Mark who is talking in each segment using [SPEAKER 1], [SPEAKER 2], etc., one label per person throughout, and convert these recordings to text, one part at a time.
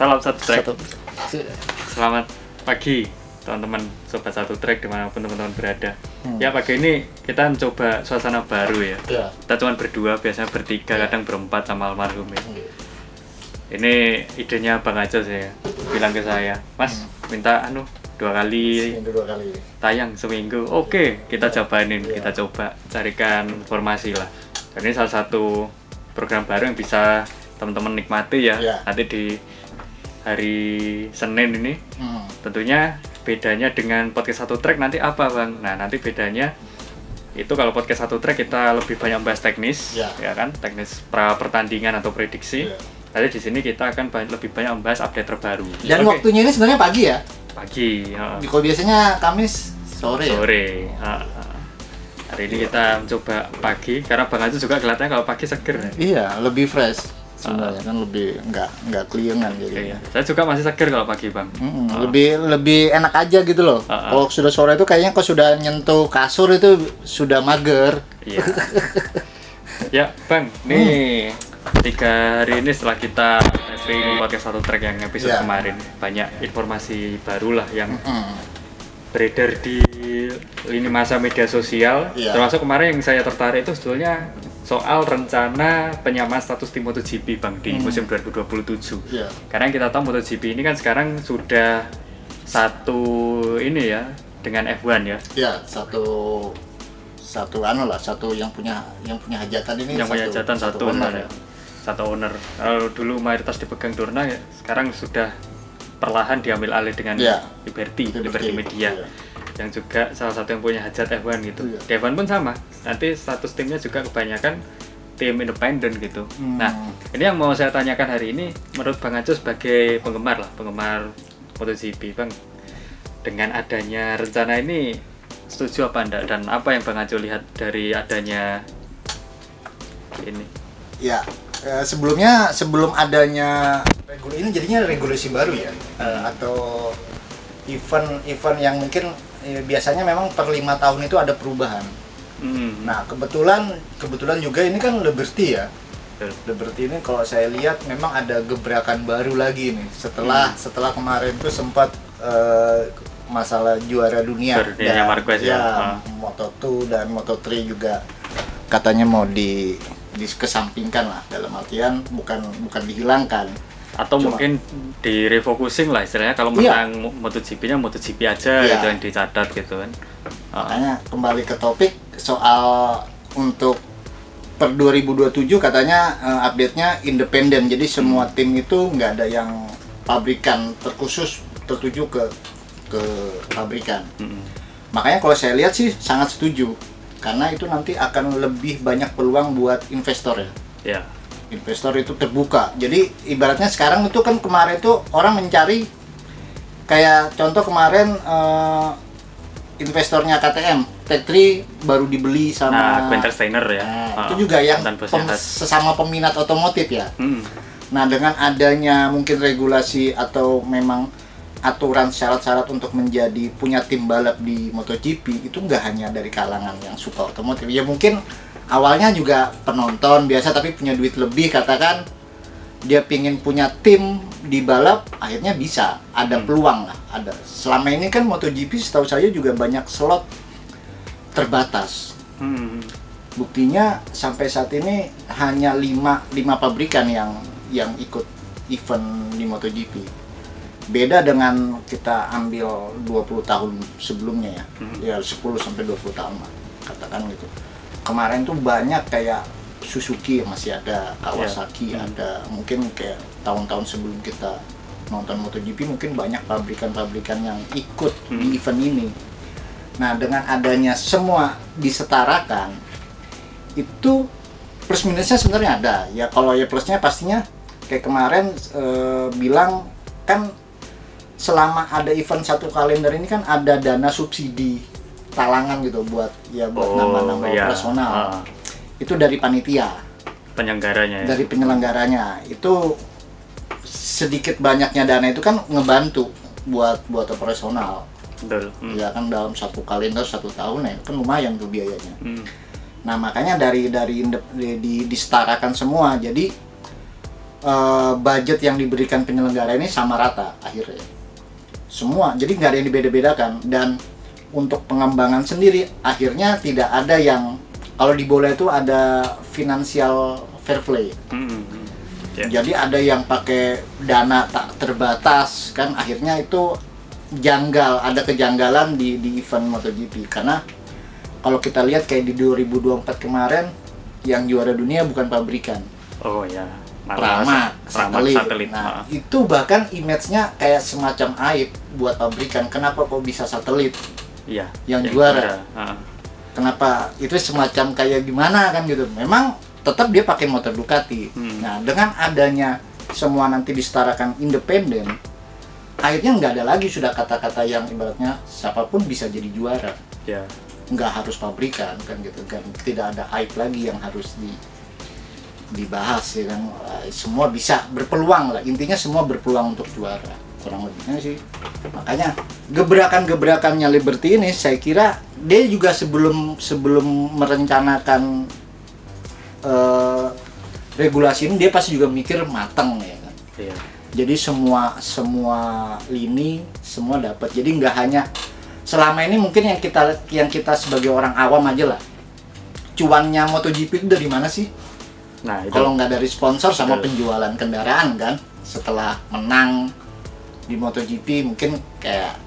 [SPEAKER 1] Salam satu track.
[SPEAKER 2] Satu.
[SPEAKER 1] Selamat pagi teman-teman sobat satu track dimanapun teman-teman berada. Ya pagi ini kita mencoba suasana baru ya. Kita cuma berdua, biasanya bertiga, kadang berempat sama almarhum ya. Ini idenya Bang Ajos ya, bilang ke saya, Mas minta dua kali tayang seminggu. Oke, kita jabanin, kita coba carikan informasi lah. Dan ini salah satu program baru yang bisa teman-teman nikmati ya. Nanti di hari Senin ini tentunya bedanya dengan podcast satu track nanti apa Bang? Nah nanti bedanya itu kalau podcast satu track kita lebih banyak bahas teknis ya kan, teknis pra pertandingan atau prediksi. Nanti di sini kita akan lebih banyak membahas update terbaru.
[SPEAKER 2] Dan waktunya ini sebenarnya pagi ya?
[SPEAKER 1] Pagi.
[SPEAKER 2] Kalau biasanya Kamis sore.
[SPEAKER 1] Sore. Hari ini kita mencoba pagi karena Bang Ajus juga kelihatannya kalau pagi seger.
[SPEAKER 2] Iya, lebih fresh. Sebenarnya kan lebih nggak keliengan jadi.
[SPEAKER 1] Iya. Saya juga masih seger kalau pagi Bang.
[SPEAKER 2] Lebih enak aja gitu loh. Kalau sudah sore itu kayaknya kalau sudah nyentuh kasur itu sudah mager.
[SPEAKER 1] Iya. Ya Bang, nih 3 hari ini setelah kita taping podcast satu track yang episode kemarin, banyak informasi baru lah yang beredar di lini masa media sosial. Termasuk kemarin yang saya tertarik itu sebetulnya soal rencana penyamaan status tim MotoGP Bang di musim 2027. Karena kita tahu MotoGP ini kan sekarang sudah satu ini ya dengan F1 ya.
[SPEAKER 2] Iya, satu yang punya hajatan ini.
[SPEAKER 1] Yang punya hajatan satu owner ya. Satu owner. Kalau dulu mayoritas dipegang Dorna ya, sekarang sudah perlahan diambil alih dengan Liberty Media. Yang juga salah satu yang punya hajat F1 gitu. Di F1 pun sama. Nanti status timnya juga kebanyakan tim independen gitu. Nah, ini yang mau saya tanyakan hari ini, menurut Bang Ajos sebagai penggemar MotoGP, Bang, dengan adanya rencana ini setuju apa enggak, dan apa yang Bang Ajos lihat dari adanya ini?
[SPEAKER 2] Ya, sebelum adanya regulasi ini jadinya regulasi baru ya, atau event yang mungkin biasanya memang per 5 tahun itu ada perubahan. Nah kebetulan juga ini kan Liberty ya. Liberty ini kalau saya lihat memang ada gebrakan baru lagi nih setelah kemarin tuh sempat masalah juara dunia dan
[SPEAKER 1] Marquez
[SPEAKER 2] Moto2 dan Moto3 juga katanya mau dikesampingkan lah, dalam artian bukan dihilangkan.
[SPEAKER 1] Atau mungkin direfocusing lah istilahnya, kalau menang MotoGP-nya MotoGP aja gitu yang dicatat gitu kan.
[SPEAKER 2] Makanya kembali ke topik soal untuk per 2027 katanya update-nya independen, jadi semua tim itu nggak ada yang pabrikan tertuju ke pabrikan. Makanya kalau saya lihat sih sangat setuju, karena itu nanti akan lebih banyak peluang buat investor ya. Investor itu terbuka. Jadi ibaratnya sekarang itu kan kemarin itu orang mencari, kayak contoh kemarin investornya KTM, Tech3 baru dibeli sama
[SPEAKER 1] Quinter Steiner ya.
[SPEAKER 2] Itu juga yang sesama peminat otomotif ya. Nah dengan adanya mungkin regulasi atau memang aturan syarat-syarat untuk menjadi punya tim balap di MotoGP itu nggak hanya dari kalangan yang suka otomotif. Ya mungkin awalnya juga penonton biasa tapi punya duit lebih, katakan dia pingin punya tim di balap, akhirnya bisa ada peluang lah. Ada. Selama ini kan MotoGP setahu saya juga banyak slot terbatas. Buktinya sampai saat ini hanya 5 pabrikan yang ikut event di MotoGP. Beda dengan kita ambil 20 tahun sebelumnya ya 10 sampai 20 tahun lah, katakan gitu. Kemarin tuh banyak kayak Suzuki masih ada, Kawasaki ada, mungkin kayak tahun-tahun sebelum kita nonton MotoGP mungkin banyak pabrikan-pabrikan yang ikut di event ini. Nah dengan adanya semua disetarakan, itu plus minusnya sebenarnya ada ya. Kalau ya plusnya pastinya kayak kemarin bilang kan selama ada event satu kalender ini kan ada dana subsidi talangan gitu buat nama-nama operasional. Itu dari panitia
[SPEAKER 1] penyelenggaranya
[SPEAKER 2] dari penyelenggaranya itu sedikit banyaknya dana itu kan ngebantu buat operasional.
[SPEAKER 1] Betul.
[SPEAKER 2] Ya kan dalam satu kalender 1 tahun ya kan lumayan tuh biayanya. Nah makanya dari disetarakan semua, jadi budget yang diberikan penyelenggara ini sama rata akhirnya. Semua, jadi nggak ada yang dibeda-bedakan. Dan untuk pengembangan sendiri, akhirnya tidak ada yang, kalau di bola itu ada financial fair play. Jadi ada yang pakai dana tak terbatas, kan akhirnya itu janggal, ada kejanggalan di event MotoGP. Karena kalau kita lihat kayak di 2024 kemarin, yang juara dunia bukan pabrikan.
[SPEAKER 1] Oh ya,
[SPEAKER 2] Pramac, satelit. Nah, itu bahkan image-nya kayak semacam aib buat pabrikan. Kenapa kok bisa satelit?
[SPEAKER 1] Iya,
[SPEAKER 2] yang juara. Kenapa? Itu semacam kayak gimana kan gitu. Memang tetap dia pakai motor Ducati. Nah, dengan adanya semua nanti disetarakan independen, akhirnya nggak ada lagi sudah kata-kata yang ibaratnya siapapun bisa jadi juara.
[SPEAKER 1] Ya.
[SPEAKER 2] Nggak harus pabrikan kan gitu kan. Tidak ada hype lagi yang harus dibahas ya kan. Semua bisa berpeluang lah. Intinya semua berpeluang untuk juara. Kurang lebihnya sih. Makanya gebrakan-gebrakannya Liberty ini saya kira dia juga sebelum merencanakan regulasi ini dia pasti juga mikir matang ya kan.
[SPEAKER 1] Iya.
[SPEAKER 2] Jadi semua lini semua dapat. Jadi nggak hanya selama ini mungkin yang kita sebagai orang awam aja lah. Cuannya MotoGP itu dari mana sih?
[SPEAKER 1] Nah, itu.
[SPEAKER 2] Kalau nggak dari sponsor sama penjualan kendaraan kan. Setelah menang di MotoGP mungkin kayak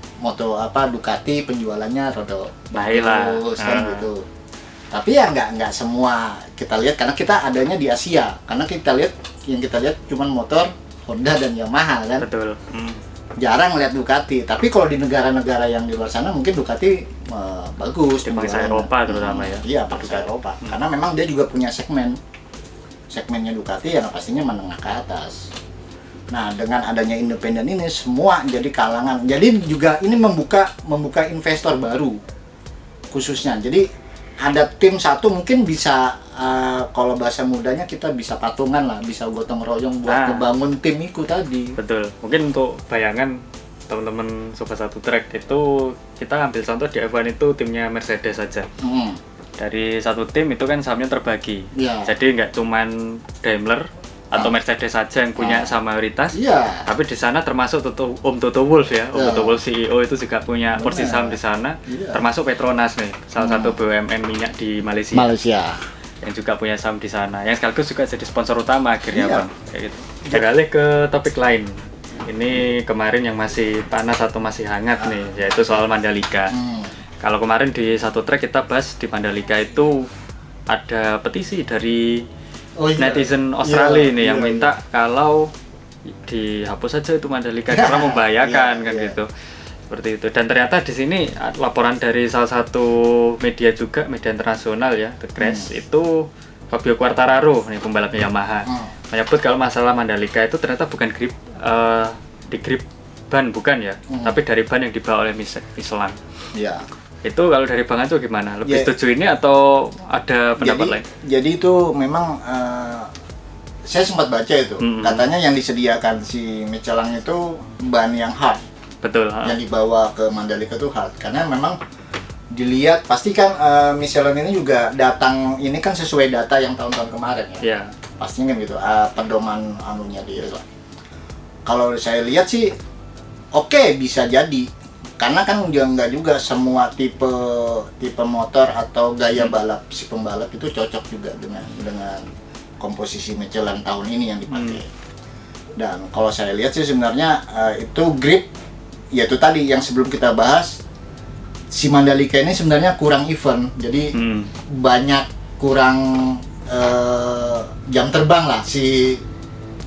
[SPEAKER 2] Ducati penjualannya rada bagus kan gitu. Tapi ya nggak semua kita lihat karena kita adanya di Asia. Karena kita lihat cuman motor Honda dan Yamaha kan.
[SPEAKER 1] Betul.
[SPEAKER 2] Jarang lihat Ducati. Tapi kalau di negara-negara yang di luar sana mungkin Ducati bagus.
[SPEAKER 1] Di bangsa Eropa terutama ya.
[SPEAKER 2] Iya, bangsa Eropa. Karena memang dia juga punya segmennya Ducati yang pastinya menengah ke atas. Nah, dengan adanya independen ini semua jadi kalangan. Jadi juga ini membuka investor baru khususnya. Jadi ada tim satu mungkin bisa kalau bahasa mudanya kita bisa patungan lah, bisa gotong royong buat ngebangun tim itu tadi.
[SPEAKER 1] Betul. Mungkin untuk bayangan teman-teman Sobat Satu Track itu kita ambil contoh di F1 itu timnya Mercedes saja. Dari satu tim itu kan sahamnya terbagi. Jadi nggak cuman Daimler atau Mercedes saja yang punya saham mayoritas, tapi di sana termasuk Om Toto Wolff ya, Om Toto Wolff CEO itu juga punya porsi saham di sana, termasuk Petronas nih, salah satu BUMN minyak di Malaysia, yang juga punya saham di sana, yang sekaligus juga jadi sponsor utama akhirnya Bang, kayak gitu. Beralih ke topik lain, ini kemarin yang masih panas atau masih hangat nih, yaitu soal Mandalika. Kalau kemarin di Satu Track kita bahas di Mandalika itu ada petisi dari netizen Australia yang minta kalau dihapus saja itu Mandalika karena membahayakan kan gitu. Seperti itu. Dan ternyata di sini laporan dari salah satu media juga, media internasional ya, The Crash, itu Fabio Quartararo nih pembalapnya Yamaha. Menyebut kalau masalah Mandalika itu ternyata bukan di grip ban bukan ya, tapi dari ban yang dibawa oleh Michelin. Iya. Itu kalau dari Bang Anco gimana? Lebih setuju ini atau ada pendapat lain?
[SPEAKER 2] Jadi itu memang saya sempat baca itu. Katanya yang disediakan si Michelin itu ban yang hard.
[SPEAKER 1] Betul.
[SPEAKER 2] Yang dibawa ke Mandalika itu hard. Karena memang dilihat pasti kan Michelin ini juga datang ini kan sesuai data yang tahun-tahun kemarin ya. Pastinya kan gitu. Pedoman anunya dia. Kalau saya lihat sih oke, bisa jadi. Karena kan nggak juga semua tipe motor atau gaya balap si pembalap itu cocok juga dengan komposisi Michelin tahun ini yang dipakai. Dan kalau saya lihat sih sebenarnya itu grip, yaitu tadi yang sebelum kita bahas, si Mandalika ini sebenarnya kurang event, jadi banyak kurang jam terbang lah si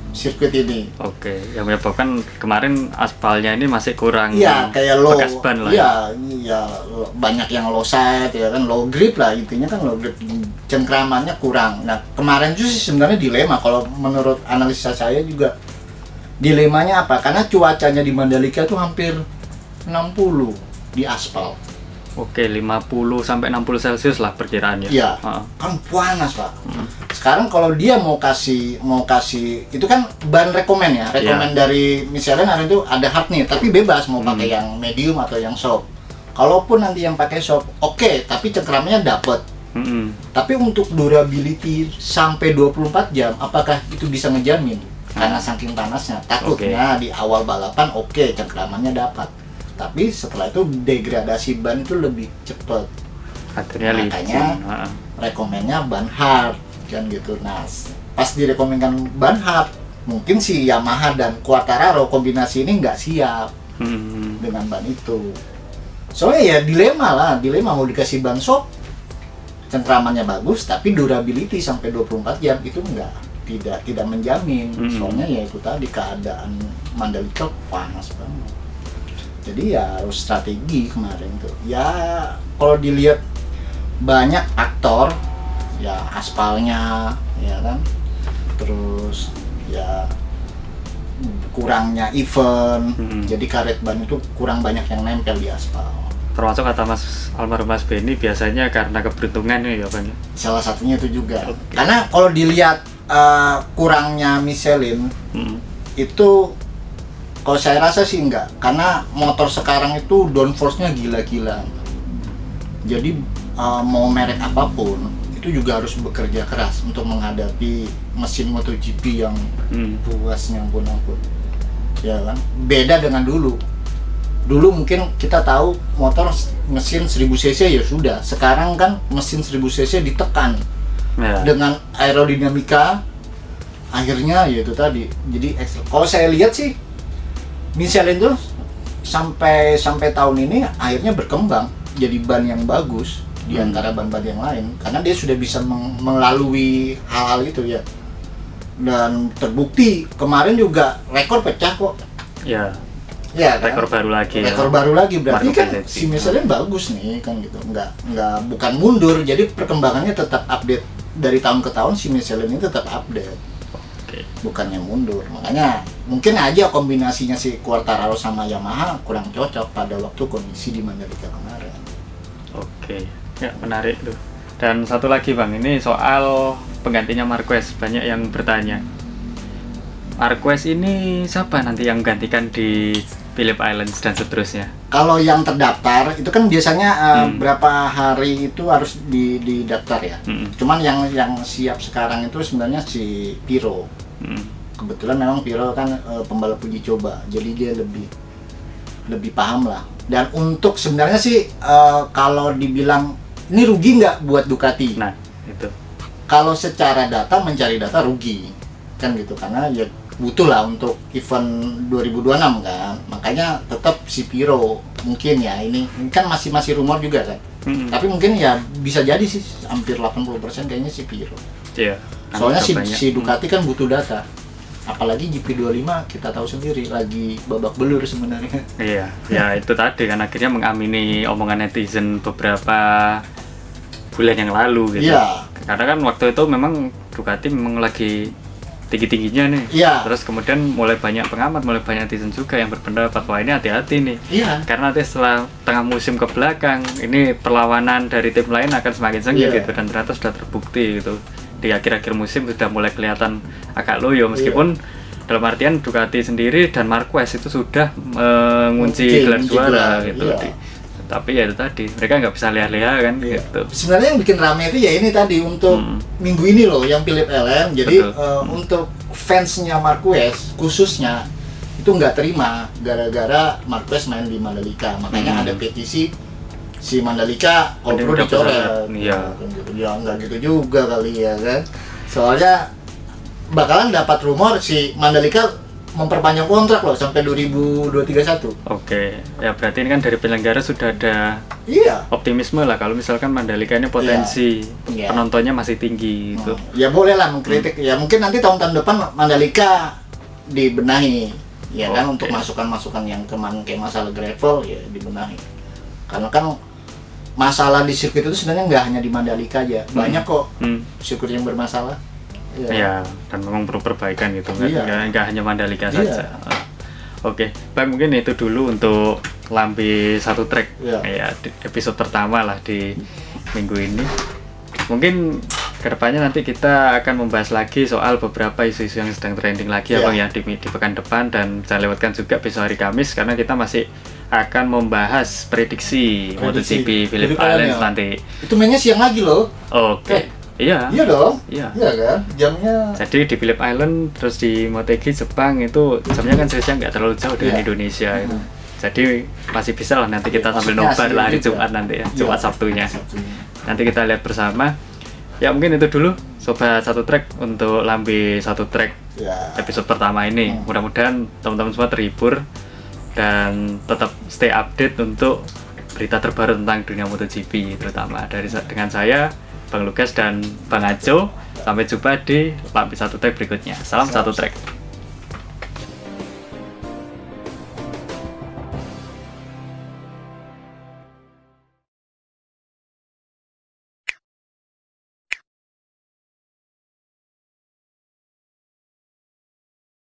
[SPEAKER 2] sirkuit ini.
[SPEAKER 1] Oke, yang menyebabkan kemarin aspalnya ini masih kurang
[SPEAKER 2] kayak low
[SPEAKER 1] bekas ban lah.
[SPEAKER 2] Iya, banyak yang low side ya kan, low grip lah intinya kan, low grip, cengkramannya kurang. Nah, kemarin itu sih sebenarnya dilema kalau menurut analisa saya juga. Dilemanya apa? Karena cuacanya di Mandalika itu hampir 60 di aspal.
[SPEAKER 1] Oke, 50 sampai 60 Celcius lah perkiraannya.
[SPEAKER 2] Iya, kan panas Pak. Sekarang kalau dia mau kasih itu kan ban rekomen ya, rekomen dari Michelin hari itu ada hard nih, tapi bebas mau pakai yang medium atau yang soft. Kalaupun nanti yang pakai soft, oke, tapi cengkramnya dapet. Tapi untuk durability sampai 24 jam, apakah itu bisa ngejamin? karena saking panasnya. Takutnya di awal balapan cengkramannya dapat, tapi setelah itu degradasi ban itu lebih cepat. Makanya rekomennya ban hard kan gitu. Nah pas direkomendkan ban hard, mungkin si Yamaha dan Quartararo kombinasi ini nggak siap dengan ban itu. Soalnya ya dilema mau dikasih ban soft, cengkramannya bagus, tapi durability sampai 24 jam itu tidak menjamin. Soalnya ya itu tadi keadaan Mandalika panas banget. Jadi ya harus strategi kemarin tuh. Ya kalau dilihat banyak faktor, ya aspalnya, ya kan, terus ya kurangnya event, jadi karet ban itu kurang banyak yang nempel di aspal.
[SPEAKER 1] Termasuk kata almarhum Mas Benny biasanya karena keberuntungan ya Bang.
[SPEAKER 2] Salah satunya itu juga. Karena kalau dilihat kurangnya Michelin itu, kalau saya rasa sih enggak, karena motor sekarang itu downforce-nya gila-gilaan. Jadi mau merek apapun itu juga harus bekerja keras untuk menghadapi mesin MotoGP yang puasnya ampun. Ya kan? Beda dengan dulu. Dulu mungkin kita tahu motor mesin 1000 cc ya sudah. Sekarang kan mesin 1000 cc ditekan dengan aerodinamika, akhirnya ya itu tadi. Jadi kalau saya lihat sih Michelin tuh sampai tahun ini akhirnya berkembang jadi ban yang bagus di antara ban-ban yang lain, karena dia sudah bisa melalui hal-hal itu ya. Dan terbukti kemarin juga rekor pecah kok.
[SPEAKER 1] Ya
[SPEAKER 2] kan?
[SPEAKER 1] Rekor baru lagi.
[SPEAKER 2] Rekor baru lagi berarti kan si Michelin bagus nih kan gitu. Bukan mundur. Jadi perkembangannya tetap update dari tahun ke tahun, si Michelin ini tetap update. Bukannya mundur. Makanya mungkin aja kombinasinya si Quartararo sama Yamaha kurang cocok pada waktu kondisi di Mandalika kemarin.
[SPEAKER 1] Ya menarik tuh. Dan satu lagi Bang, ini soal penggantinya Marquez, banyak yang bertanya. Marquez ini siapa nanti yang gantikan di Phillip Islands dan seterusnya?
[SPEAKER 2] Kalau yang terdaftar itu kan biasanya berapa hari itu harus didaftar ya. Cuman yang siap sekarang itu sebenarnya si Piro. Kebetulan memang Piro kan pembalap uji coba, jadi dia lebih paham lah. Dan untuk sebenarnya sih kalau dibilang ini rugi nggak buat Ducati?
[SPEAKER 1] Nah itu.
[SPEAKER 2] Kalau secara data, mencari data rugi kan gitu, karena ya butuh lah untuk event 2026 kan. Makanya tetap si Piro mungkin ya, ini kan masih rumor juga kan. Tapi mungkin ya bisa jadi sih hampir 80% kayaknya si Piro.
[SPEAKER 1] Iya.
[SPEAKER 2] Soalnya si Ducati kan butuh data. Apalagi GP25 kita tahu sendiri lagi babak belur sebenarnya.
[SPEAKER 1] Iya, ya itu tadi kan akhirnya mengamini omongan netizen beberapa bulan yang lalu gitu.
[SPEAKER 2] Iya.
[SPEAKER 1] Karena kan waktu itu memang Ducati memang lagi tinggi-tingginya nih.
[SPEAKER 2] Iya.
[SPEAKER 1] Terus kemudian mulai banyak pengamat, mulai banyak netizen juga yang berpendapat wah ini hati-hati nih.
[SPEAKER 2] Iya.
[SPEAKER 1] Karena nanti setelah tengah musim ke belakang ini perlawanan dari tim lain akan semakin sengit gitu, dan ternyata sudah terbukti gitu. Di akhir-akhir musim sudah mulai kelihatan agak loyo, meskipun dalam artian Ducati sendiri dan Marquez itu sudah mengunci gelar juara gitu. Tapi ya itu tadi, mereka nggak bisa leha-leha kan gitu.
[SPEAKER 2] Sebenarnya yang bikin rame itu ya ini tadi untuk minggu ini loh yang Phillip Island. Jadi untuk fansnya Marquez khususnya itu nggak terima gara-gara Marquez main di Mandalika. Makanya ada petisi si Mandalika kalau perlu dicoret.
[SPEAKER 1] Iya.
[SPEAKER 2] Ya nggak gitu juga kali ya kan. Soalnya bakalan dapat rumor si Mandalika memperpanjang kontrak loh sampai 2031.
[SPEAKER 1] Oke, ya berarti ini kan dari penyelenggara sudah ada optimisme lah kalau misalkan Mandalika ini potensi penontonnya masih tinggi gitu.
[SPEAKER 2] Ya boleh lah mengkritik. Ya mungkin nanti tahun-tahun depan Mandalika dibenahi ya kan, untuk masukan-masukan yang kemarin kayak masalah gravel ya dibenahi. Karena kan masalah di sirkuit itu sebenarnya nggak hanya di Mandalika aja, banyak kok sirkuit yang bermasalah.
[SPEAKER 1] Ya, dan memang perlu perbaikan gitu, nggak hanya Mandalika saja. Oke, Bang, mungkin itu dulu untuk Lambe Satu Track ya, episode pertama lah di minggu ini. Mungkin kedepannya nanti kita akan membahas lagi soal beberapa isu-isu yang sedang trending lagi ya Bang ya di pekan depan, dan saya lewatkan juga besok hari Kamis karena kita masih akan membahas prediksi MotoGP Phillip Islands nanti.
[SPEAKER 2] Itu mainnya siang lagi loh.
[SPEAKER 1] Oke. Iya.
[SPEAKER 2] Iya dong.
[SPEAKER 1] Iya.
[SPEAKER 2] Iya kan? Jamnya.
[SPEAKER 1] Jadi di Phillip Island terus di Motegi Jepang itu jamnya kan selisihnya nggak terlalu jauh dengan Indonesia itu. Jadi masih bisa lah nanti kita sambil nobar lah hari Jumat nanti ya, Jumat Sabtunya. Nanti kita lihat bersama. Ya mungkin itu dulu Sobat Satu Trek untuk Lambe Satu Trek episode pertama ini. Mudah-mudahan teman-teman semua terhibur dan tetap stay update untuk berita terbaru tentang dunia MotoGP, terutama dengan saya, Bang Lukas dan Bang Ajo. Sampai jumpa di Lambe Satu Trek berikutnya. Salam Satu Trek.